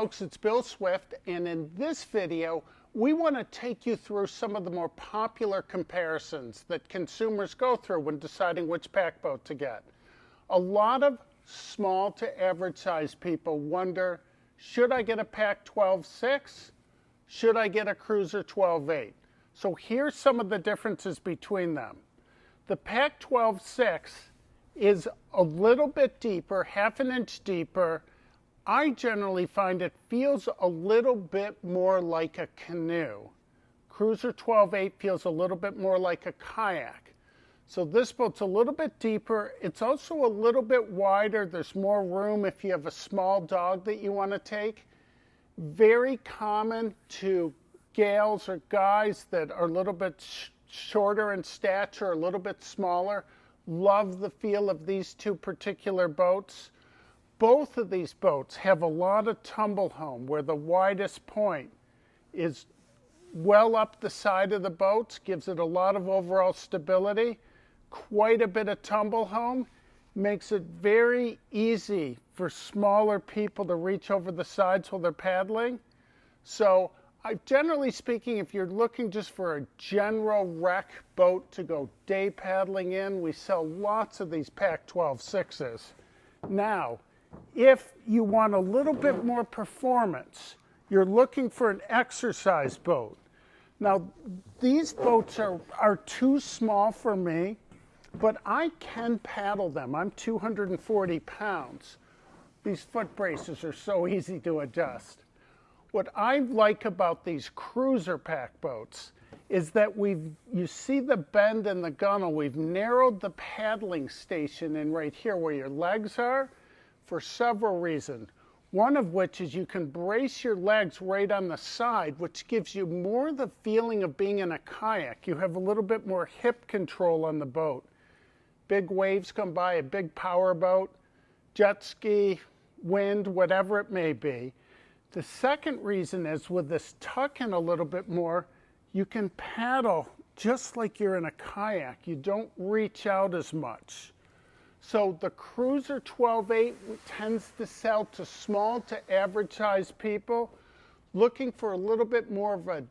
folks, it's Bill Swift, and in this video we want to take you through some of the more popular comparisons that consumers go through when deciding which pack boat to get. A lot of small to average size people wonder, should I get a pack 12.6? Should I get a cruiser 12.8? So here's some of the differences between them. The pack 12.6 is a little bit deeper, half an inch deeper. I generally find it feels a little bit more like a canoe. Cruiser 12.8 feels a little bit more like a kayak. So this boat's a little bit deeper. It's also a little bit wider. There's more room if you have a small dog that you want to take. Very common to gals or guys that are a little bit shorter in stature, a little bit smaller. Love the feel of these two particular boats. Both of these boats have a lot of tumble home where the widest point is well up the side of the boats, gives it a lot of overall stability. Quite a bit of tumble home, makes it very easy for smaller people to reach over the sides while they're paddling. So generally speaking, if you're looking just for a general wreck boat to go day paddling in, we sell lots of these pack 12.6s. Now, if you want a little bit more performance, you're looking for an exercise boat. Now, these boats are too small for me, but I can paddle them. I'm 240 pounds. These foot braces are so easy to adjust. What I like about these cruiser pack boats is that you see the bend in the gunnel. We've narrowed the paddling station in right here where your legs are for several reasons. One of which is you can brace your legs right on the side, which gives you more the feeling of being in a kayak. You have a little bit more hip control on the boat. Big waves come by, a big power boat, jet ski, wind, whatever it may be. The second reason is with this tuck in a little bit more, you can paddle just like you're in a kayak. You don't reach out as much. So the Cruiser 12.8 tends to sell to small to average size people looking for a little bit more of an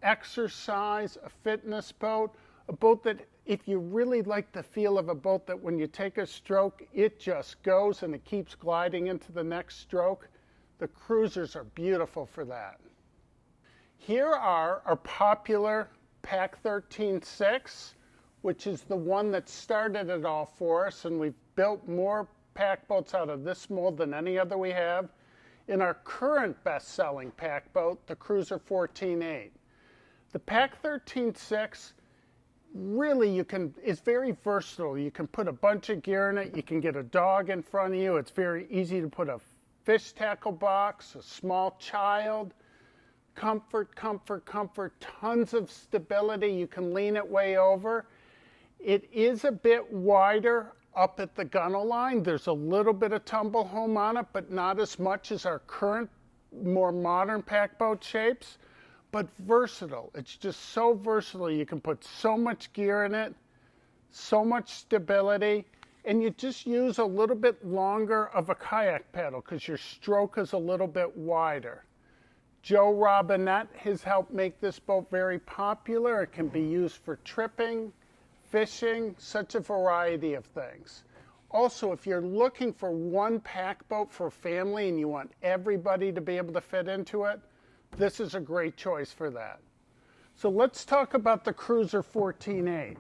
exercise, a fitness boat, a boat that if you really like the feel of a boat that when you take a stroke, it just goes and it keeps gliding into the next stroke. The cruisers are beautiful for that. Here are our popular pack 13.6, which is the one that started it all for us, and we've built more pack boats out of this mold than any other we have. In our current best-selling pack boat, the Cruiser 14.8. The pack 13.6 really is very versatile. You can put a bunch of gear in it. You can get a dog in front of you. It's very easy to put a fish tackle box, a small child. Comfort, comfort, comfort, tons of stability. You can lean it way over. It is a bit wider up at the gunnel line. There's a little bit of tumble home on it, but not as much as our current, more modern pack boat shapes. But versatile. It's just so versatile. You can put so much gear in it, so much stability, and you just use a little bit longer of a kayak paddle because your stroke is a little bit wider. Joe Robinette has helped make this boat very popular. It can be used for tripping, fishing, such a variety of things. Also, if you're looking for one pack boat for family and you want everybody to be able to fit into it, this is a great choice for that. So let's talk about the Cruiser 14.8.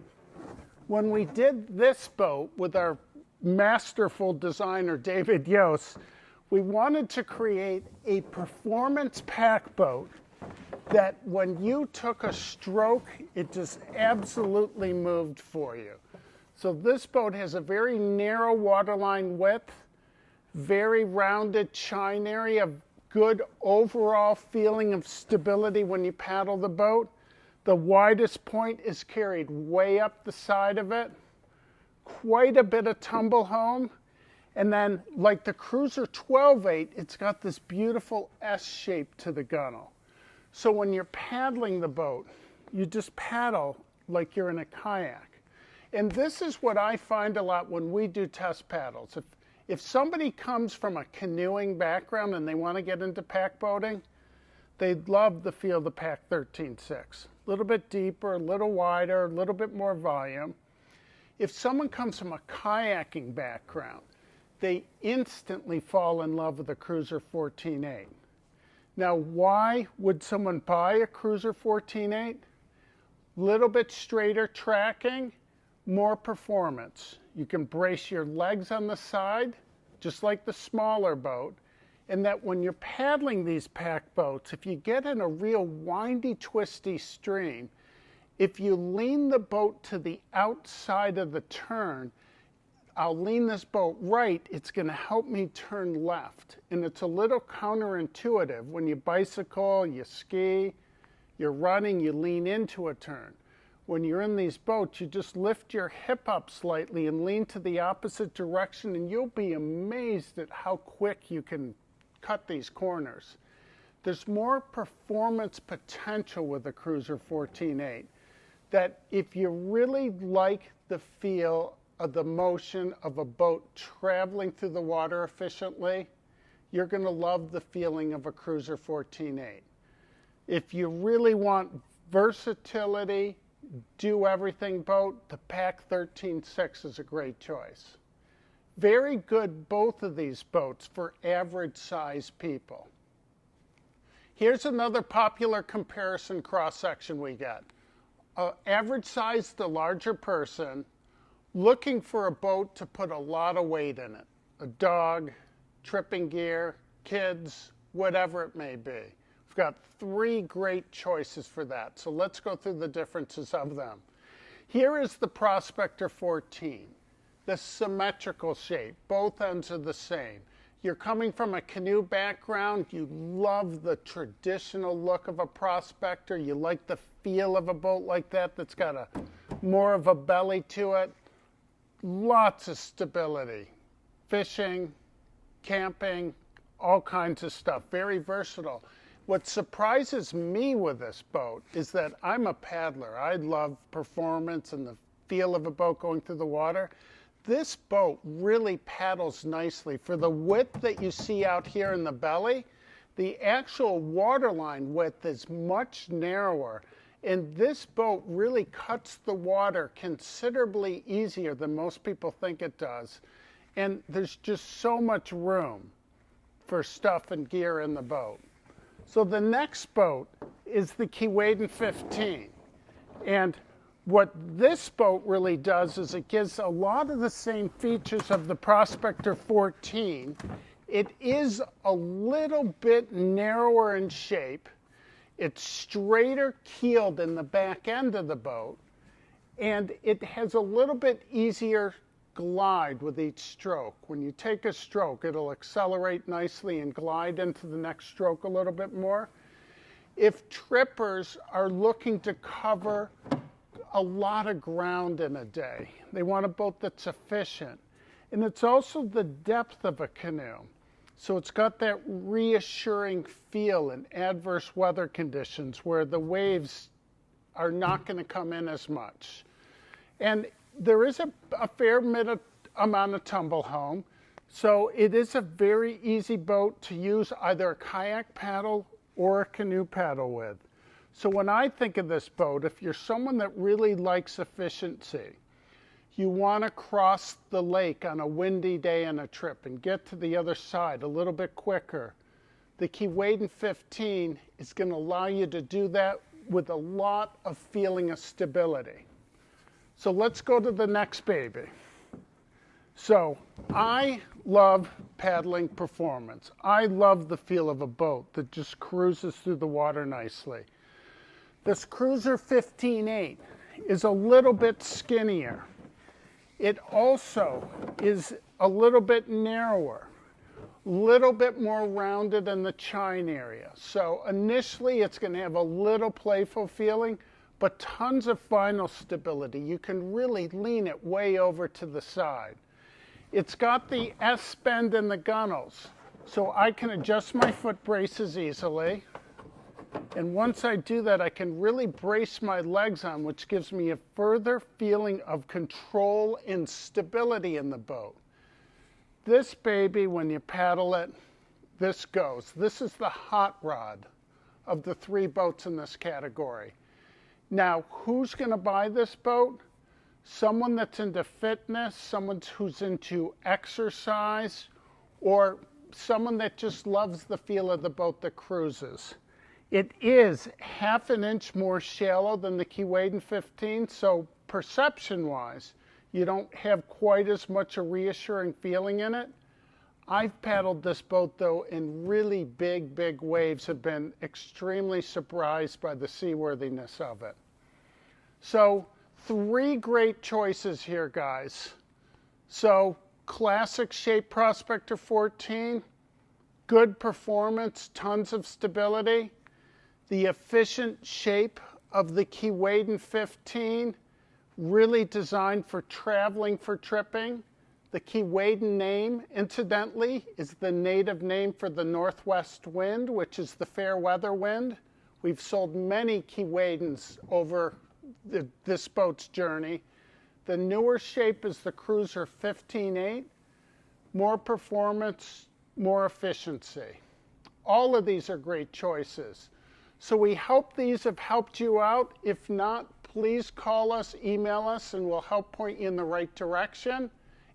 When we did this boat with our masterful designer, David Yost, we wanted to create a performance pack boat that when you took a stroke, it just absolutely moved for you. So this boat has a very narrow waterline width, very rounded chine area, good overall feeling of stability when you paddle the boat. The widest point is carried way up the side of it. Quite a bit of tumble home. And then, like the Cruiser 12.8, it's got this beautiful S shape to the gunnel. So when you're paddling the boat, you just paddle like you're in a kayak. And this is what I find a lot when we do test paddles. If somebody comes from a canoeing background and they want to get into pack boating, they'd love the feel of the Pac 13.6. A little bit deeper, a little wider, a little bit more volume. If someone comes from a kayaking background, they instantly fall in love with the Cruiser 14.8. Now, why would someone buy a Cruiser 14.8? Little bit straighter tracking, more performance. You can brace your legs on the side, just like the smaller boat, and that when you're paddling these pack boats, if you get in a real windy, twisty stream, if you lean the boat to the outside of the turn, I'll lean this boat right, it's going to help me turn left. And it's a little counterintuitive. When you bicycle, you ski, you're running, you lean into a turn. When you're in these boats, you just lift your hip up slightly and lean to the opposite direction, and you'll be amazed at how quick you can cut these corners. There's more performance potential with the Cruiser 14.8 that if you really like the feel of the motion of a boat traveling through the water efficiently, you're going to love the feeling of a Cruiser 14.8. If you really want versatility, do everything boat, the Pac 13.6 is a great choice. Very good, both of these boats, for average size people. Here's another popular comparison cross-section we get. Average size, the larger person, looking for a boat to put a lot of weight in it. A dog, tripping gear, kids, whatever it may be. We've got 3 great choices for that. So let's go through the differences of them. Here is the Prospector 14. The symmetrical shape, both ends are the same. You're coming from a canoe background, you love the traditional look of a Prospector, you like the feel of a boat like that that's got more of a belly to it. Lots of stability, fishing, camping, all kinds of stuff, very versatile. What surprises me with this boat is that I'm a paddler. I love performance and the feel of a boat going through the water. This boat really paddles nicely. For the width that you see out here in the belly, the actual waterline width is much narrower. And this boat really cuts the water considerably easier than most people think it does. And there's just so much room for stuff and gear in the boat. So the next boat is the Wayden 15. And what this boat really does is it gives a lot of the same features of the Prospector 14. It is a little bit narrower in shape. It's straighter keeled in the back end of the boat. And it has a little bit easier glide with each stroke. When you take a stroke, it'll accelerate nicely and glide into the next stroke a little bit more. If trippers are looking to cover a lot of ground in a day, they want a boat that's efficient. And it's also the depth of a canoe. So it's got that reassuring feel in adverse weather conditions where the waves are not going to come in as much. And there is a fair amount of tumble home, so it is a very easy boat to use either a kayak paddle or a canoe paddle with. So when I think of this boat, if you're someone that really likes efficiency, you want to cross the lake on a windy day on a trip and get to the other side a little bit quicker, the Wayden 15 is going to allow you to do that with a lot of feeling of stability. So let's go to the next baby. So I love paddling performance. I love the feel of a boat that just cruises through the water nicely. This Cruiser 15.8 is a little bit skinnier. It also is a little bit narrower, a little bit more rounded in the chine area. So initially it's going to have a little playful feeling, but tons of final stability. You can really lean it way over to the side. It's got the S-bend in the gunnels, so I can adjust my foot braces easily. And once I do that, I can really brace my legs on, which gives me a further feeling of control and stability in the boat. this baby, when you paddle it, this goes. This is the hot rod of the 3 boats in this category. Now, who's going to buy this boat? Someone that's into fitness, someone who's into exercise, or someone that just loves the feel of the boat that cruises. It is 1/2 an inch more shallow than the Wayden 15, so perception-wise, you don't have quite as much a reassuring feeling in it. I've paddled this boat, though, in really big waves, have been extremely surprised by the seaworthiness of it. So, 3 great choices here, guys. So, classic shape Prospector 14, good performance, tons of stability. The efficient shape of the Wayden 15, really designed for traveling, for tripping. The Wayden name, incidentally, is the native name for the northwest wind, which is the fair weather wind. We've sold many Waydens over this boat's journey. The newer shape is the Cruiser 15.8. More performance, more efficiency. All of these are great choices. So we hope these have helped you out. If not, please call us, email us, and we'll help point you in the right direction.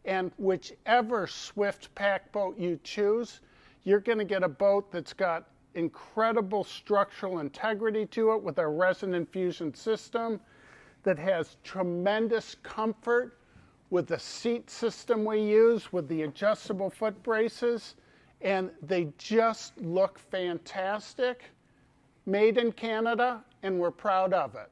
And whichever Swift pack boat you choose, you're going to get a boat that's got incredible structural integrity to it with our resin infusion system, that has tremendous comfort with the seat system we use with the adjustable foot braces, and they just look fantastic. Made in Canada, and we're proud of it.